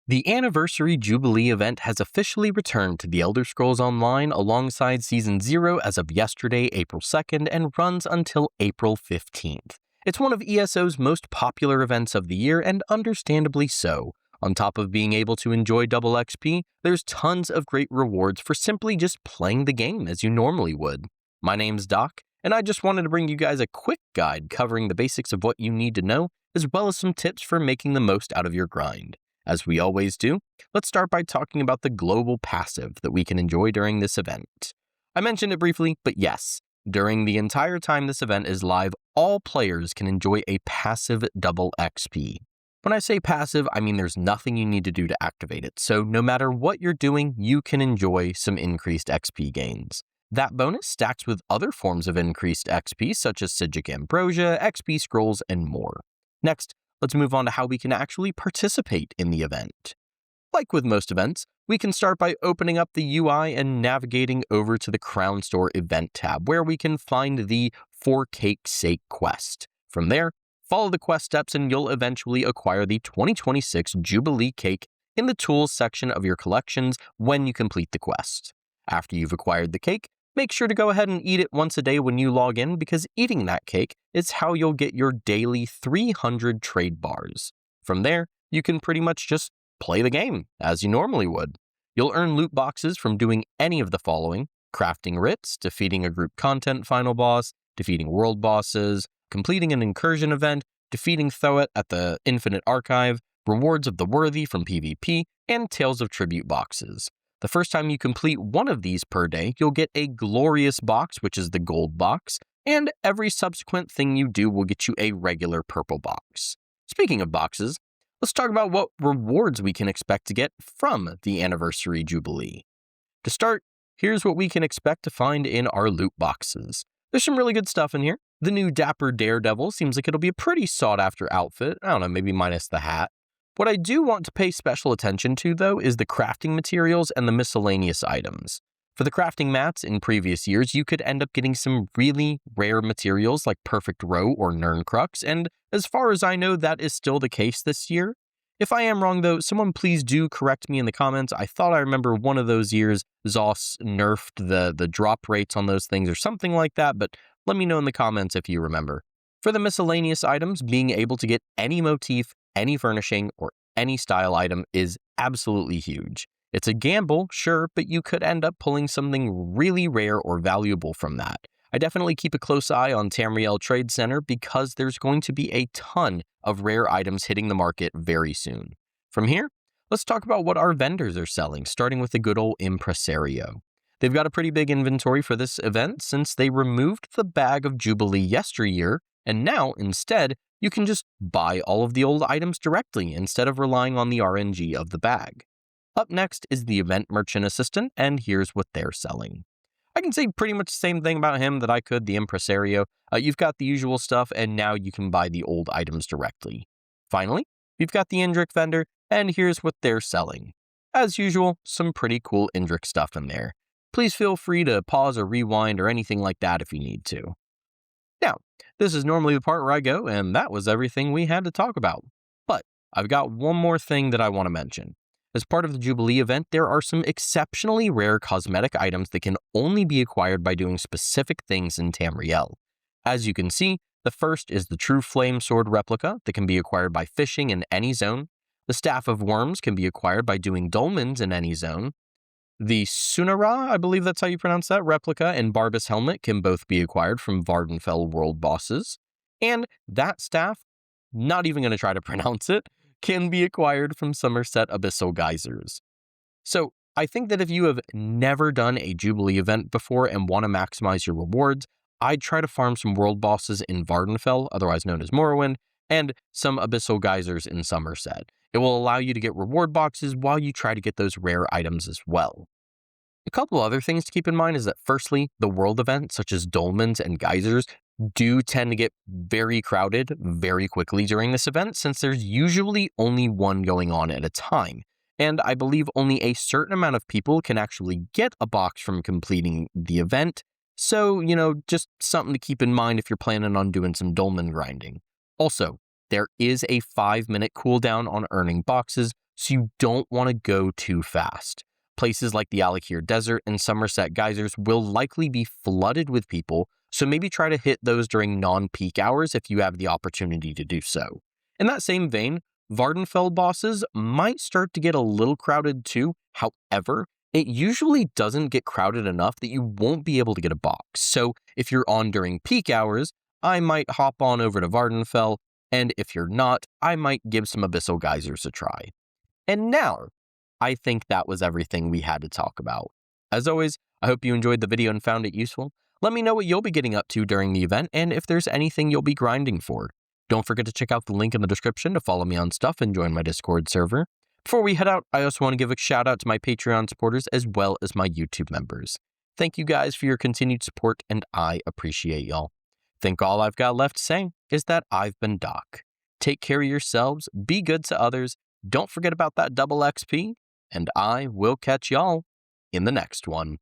The Anniversary Jubilee event has officially returned to the Elder Scrolls Online alongside Season 0 as of yesterday, April 2nd, and runs until April 15th. It's one of ESO's most popular events of the year, and understandably so. On top of being able to enjoy double XP, there's tons of great rewards for simply just playing the game as you normally would. My name's Doc, and I just wanted to bring you guys a quick guide covering the basics of what you need to know, as well as some tips for making the most out of your grind. As we always do, let's start by talking about the global passive that we can enjoy during this event. I mentioned it briefly, but yes, during the entire time this event is live, all players can enjoy a passive double XP. When I say passive, I mean there's nothing you need to do to activate it, so no matter what you're doing, you can enjoy some increased XP gains. That bonus stacks with other forms of increased XP such as Psijic Ambrosia, XP Scrolls, and more. Next, let's move on to how we can actually participate in the event. Like with most events, we can start by opening up the UI and navigating over to the Crown Store event tab, where we can find the For Cake's Sake quest. From there, follow the quest steps and you'll eventually acquire the 2026 Jubilee cake in the tools section of your collections when you complete the quest. After you've acquired the cake, make sure to go ahead and eat it once a day when you log in, because eating that cake is how you'll get your daily 300 trade bars. From there, you can pretty much just play the game as you normally would. You'll earn loot boxes from doing any of the following: crafting writs, defeating a group content final boss, defeating world bosses, completing an incursion event, defeating Thoet at the Infinite Archive, rewards of the worthy from PvP, and Tales of Tribute boxes. The first time you complete one of these per day, you'll get a glorious box, which is the gold box, and every subsequent thing you do will get you a regular purple box. Speaking of boxes, let's talk about what rewards we can expect to get from the Anniversary Jubilee. To start, here's what we can expect to find in our loot boxes. There's some really good stuff in here. The new Dapper Daredevil seems like it'll be a pretty sought-after outfit. I don't know, maybe minus the hat. What I do want to pay special attention to, though, is the crafting materials and the miscellaneous items. For the crafting mats in previous years, you could end up getting some really rare materials like Perfect Row or Nerncrux, and as far as I know, that is still the case this year. If I am wrong, though, someone please do correct me in the comments. I thought I remember one of those years ZOS nerfed the drop rates on those things or something like that, but let me know in the comments if you remember. For the miscellaneous items, being able to get any motif, any furnishing, or any style item is absolutely huge. It's a gamble, sure, but you could end up pulling something really rare or valuable from that. I definitely keep a close eye on Tamriel Trade Center because there's going to be a ton of rare items hitting the market very soon. From here, let's talk about what our vendors are selling, starting with the good old Impresario. They've got a pretty big inventory for this event since they removed the bag of Jubilee yesteryear, and now, instead, you can just buy all of the old items directly instead of relying on the RNG of the bag. Up next is the Event Merchant Assistant, and here's what they're selling. I can say pretty much the same thing about him that I could the Impresario. You've got the usual stuff, and now you can buy the old items directly. Finally, you've got the Indrik vendor, and here's what they're selling. As usual, some pretty cool Indrik stuff in there. Please feel free to pause or rewind or anything like that if you need to. Now, this is normally the part where I go, and that was everything we had to talk about. But I've got one more thing that I want to mention. As part of the Jubilee event, there are some exceptionally rare cosmetic items that can only be acquired by doing specific things in Tamriel. As you can see, the first is the True Flame Sword replica that can be acquired by fishing in any zone. The Staff of Worms can be acquired by doing Dolmens in any zone. The Sunara, I believe that's how you pronounce that, replica and Barbus helmet can both be acquired from Vardenfell world bosses. And that staff, not even going to try to pronounce it, can be acquired from Somerset Abyssal Geysers. So I think that if you have never done a Jubilee event before and want to maximize your rewards, I'd try to farm some world bosses in Vardenfell, otherwise known as Morrowind, and some Abyssal Geysers in Somerset. It will allow you to get reward boxes while you try to get those rare items as well. A couple other things to keep in mind is that firstly, the world events such as Dolmens and Geysers do tend to get very crowded very quickly during this event since there's usually only one going on at a time. And I believe only a certain amount of people can actually get a box from completing the event. So, just something to keep in mind if you're planning on doing some dolmen grinding. Also, there is a 5-minute cooldown on earning boxes, so you don't want to go too fast. Places like the Alakir Desert and Somerset Geysers will likely be flooded with people, so maybe try to hit those during non-peak hours if you have the opportunity to do so. In that same vein, Vardenfell bosses might start to get a little crowded too. However, it usually doesn't get crowded enough that you won't be able to get a box. So if you're on during peak hours, I might hop on over to Vardenfell, and if you're not, I might give some Abyssal Geysers a try. And now, I think that was everything we had to talk about. As always, I hope you enjoyed the video and found it useful. Let me know what you'll be getting up to during the event and if there's anything you'll be grinding for. Don't forget to check out the link in the description to follow me on stuff and join my Discord server. Before we head out, I also want to give a shout out to my Patreon supporters as well as my YouTube members. Thank you guys for your continued support, and I appreciate y'all. Think all I've got left to say is that I've been Doc. Take care of yourselves, be good to others, don't forget about that double XP, and I will catch y'all in the next one.